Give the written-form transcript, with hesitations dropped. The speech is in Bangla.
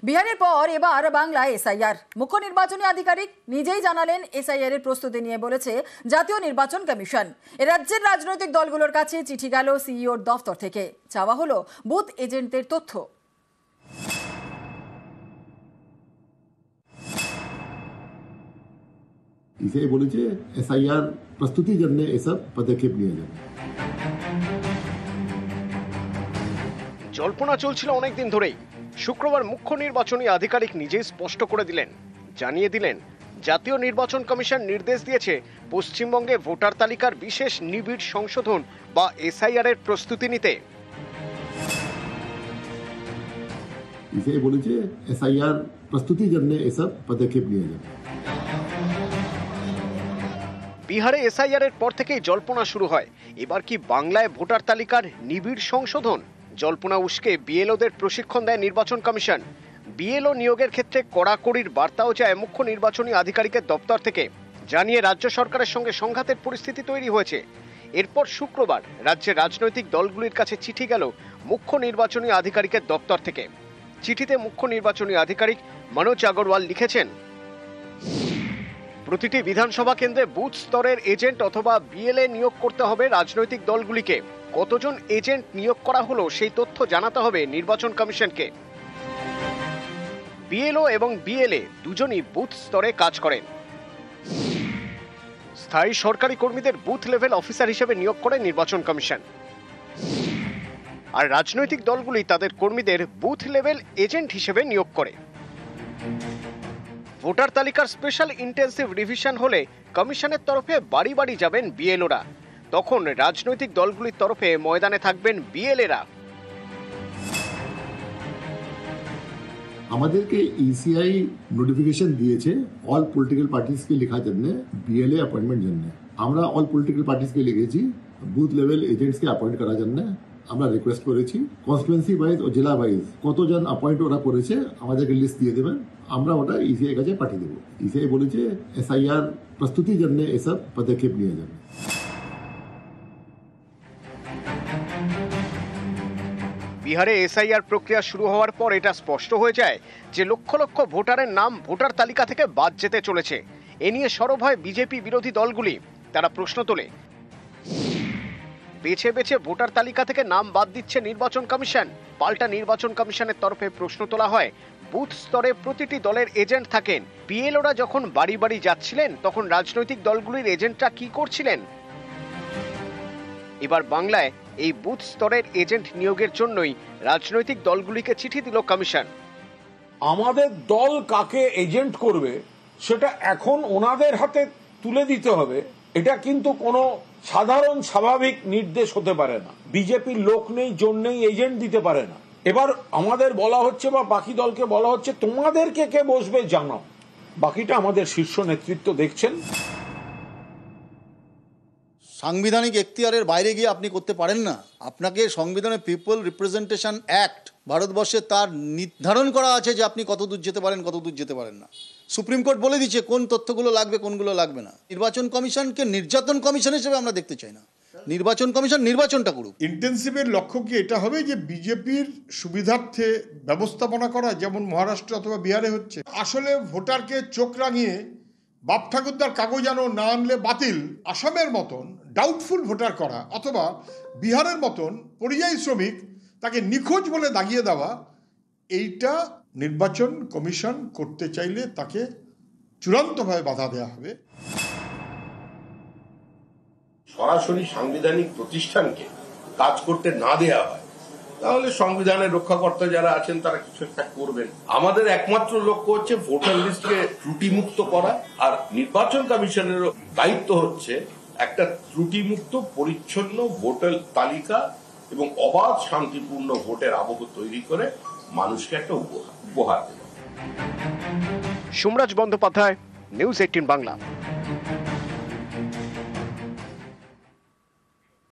বিহারের পর এবার বাংলায় এসআইআর। মুখ্য নির্বাচনী আধিকারিক নিজেই জানালেন এসআইআর এর প্রস্তুতি নিয়ে বলেছে জাতীয় নির্বাচন কমিশন। রাজ্যের রাজনৈতিক দলগুলোর কাছে চিঠি গেল সিইওর দফতর থেকে, চাওয়া হলো বুথ এজেন্টদের তথ্য। इसे बोले एसआईआर प्रस्तुति करने ऐसा पदक्षेप लिया जाए। জল্পনা চলছিল অনেকদিন ধরেই। শুক্রবার মুখ্য নির্বাচনী আধিকারিক নিজেই স্পষ্ট করে দিলেন, জানিয়ে দিলেন জাতীয় নির্বাচন কমিশন নির্দেশ দিয়েছে পশ্চিমবঙ্গে ভোটার তালিকার বিশেষ নিবিড় সংশোধন বা এসআইআর এর প্রস্তুতি নিতে। इसे बोले एसआईआर प्रस्तुति करने ऐसा पदक्षेप लिया जाए। বিহারে এসআইআর এর পর থেকেই জল্পনা শুরু হয়, এবার কি বাংলায় ভোটার তালিকার নিবিড় সংশোধন? জল্পনা উস্কে বিএলওদের প্রশিক্ষণ দেয় নির্বাচন কমিশন। বিএলও নিয়োগের ক্ষেত্রে কড়াকড়ির বার্তাও যায় মুখ্য নির্বাচনী আধিকারিকের দপ্তর থেকে, জানিয়ে রাজ্য সরকারের সঙ্গে সংঘাতের পরিস্থিতি তৈরি হয়েছে। এরপর শুক্রবার রাজ্যের রাজনৈতিক দলগুলির কাছে চিঠি গেল মুখ্য নির্বাচনী আধিকারিকের দপ্তর থেকে। চিঠিতে মুখ্য নির্বাচনী আধিকারিক মনোজ আগরওয়াল লিখেছেন, প্রতিটি বিধানসভা কেন্দ্রে বুথ স্তরের এজেন্ট অথবা বিএলএ নিয়োগ করতে হবে রাজনৈতিক দলগুলিকে। কতজন এজেন্ট নিয়োগ করা হলো সেই তথ্য জানাতে হবে নির্বাচন কমিশনকে। বিএলও এবং বিএলএ দুজনই বুথ স্তরে কাজ করেন। স্থায়ী সরকারি কর্মীদের বুথ লেভেল অফিসার হিসেবে নিয়োগ করে নির্বাচন কমিশন, আর রাজনৈতিক দলগুলি তাদের কর্মীদের বুথ লেভেল এজেন্ট হিসেবে নিয়োগ করে। ভোটার তালিকার স্পেশাল ইন্টেন্সিভ রিভিশন হলে কমিশনের তরফে বাড়ি বাড়ি যাবেন বিএলওরা, তখন রাজনৈতিক দলগুলির তরফে ময়দানে থাকবেন বিএলএরা। আমাদেরকে ইসিআই নোটিফিকেশন দিয়েছে অল পলিটিক্যাল পার্টিসকে লেখার জন্য বিএলএ অ্যাপয়েন্টমেন্ট জন্য। আমরা অল পলিটিক্যাল পার্টিসকে লিখেছি বুথ লেভেল এজেন্টসকে অ্যাপয়েন্ট করার জন্য আমরা রিকোয়েস্ট করেছি। কনস্টিটুয়েন্সি ওয়াইজ ও জেলা ওয়াইজ কতজন অ্যাপয়েন্ট ওরা করেছে আমাদেরকে লিস্ট দিয়ে দেবেন, আমরা ওটা ইসিআই কাছে পাঠিয়ে দেবো। ইসিআই বলেছে এসআইআর প্রস্তুতি জন্য এসব পদক্ষেপ নিয়ে যাবে। বিহারে এসআইআর প্রক্রিয়া শুরু হওয়ার পর এটা স্পষ্ট হয়ে যায় যে লক্ষ লক্ষ ভোটারের নাম ভোটার তালিকা থেকে বাদ যেতে চলেছে। এ নিয়ে সরব হয় বিজেপি বিরোধী দলগুলি। তারা প্রশ্ন তোলে, বেছে বেছে ভোটার তালিকা থেকে নাম বাদ দিচ্ছে নির্বাচন কমিশন। পাল্টা নির্বাচন কমিশনের তরফে প্রশ্ন তোলা হয়, বুথ স্তরে প্রতিটি দলের এজেন্ট থাকেন, বিএলওরা যখন বাড়ি বাড়ি যাচ্ছিলেন তখন রাজনৈতিক দলগুলির এজেন্টরা কি করছিলেন? এবার বাংলায় এই বুথ স্তরের এজেন্ট নিয়োগের জন্যই রাজনৈতিক দলগুলিকে চিঠি দিল কমিশন। আমাদের দল কাকে এজেন্ট করবে সেটা এখন ওনাদের হাতে তুলে দিতে হবে, এটা কিন্তু কোনো সাধারণ স্বাভাবিক নির্দেশ হতে পারে না। বিজেপির লোক নেই, জন্যই এজেন্ট দিতে পারে না। এবার আমাদের বলা হচ্ছে বা বাকি দলকে বলা হচ্ছে তোমাদেরকে কে বসবে জানাও, বাকিটা আমাদের শীর্ষ নেতৃত্ব দেখছেন। সাংবিধানিক এখতিয়ারের বাইরে গিয়ে আপনি করতে পারেন না। আপনাকে সংবিধানে পিপল রিপ্রেজেন্টেশন অ্যাক্ট ভারতবর্ষে তার নির্ধারণ করা আছে যে আপনি কত দূর যেতে পারেন, কত দূর যেতে পারেন না। সুপ্রিম কোর্ট বলে দিচ্ছে কোন তথ্যগুলো লাগবে, কোনগুলো লাগবে না। নির্বাচন কমিশনকে নির্যাতন কমিশন হিসেবে আমরা দেখতে চাই না। নির্বাচন কমিশন নির্বাচনটা করুক। ইন্টেন্সিভের লক্ষ্য কি এটা হবে যে বিজেপির সুবিধার্থে ব্যবস্থাপনা করা, যেমন মহারাষ্ট্র অথবা বিহারে হচ্ছে? আসলে ভোটারকে চোখ রাঙিয়ে বাপ ঠাকুরদার কাগজ আনো, না আনলে বাতিল, আসামের মতন ডাউটফুল ভোটার করা অথবা বিহারের মতন পরিযায়ী শ্রমিক তাকে নিখোঁজ বলে দাগিয়ে দেওয়া, এইটা নির্বাচন কমিশন করতে চাইলে তাকে চূড়ান্তভাবে বাধা দেওয়া হবে। সরাসরি সাংবিধানিক প্রতিষ্ঠানকে কাজ করতে না দেওয়া হয় তাহলে সংবিধানের রক্ষাকর্তা যারা আছেন তারা কিছু একটা করবেন। আমাদের একমাত্র লক্ষ্য হচ্ছে ভোটার লিস্টকে ত্রুটিমুক্ত করা, আর নির্বাচন কমিশনেরও দায়িত্ব হচ্ছে একটা ত্রুটিমুক্ত পরিচ্ছন্ন ভোটার তালিকা এবং অবাধ শান্তিপূর্ণ ভোটের আবহ তৈরি করে মানুষকে একটা উপহার দেওয়া। সোমরাজ বন্দ্যোপাধ্যায়, নিউজ 18 বাংলা।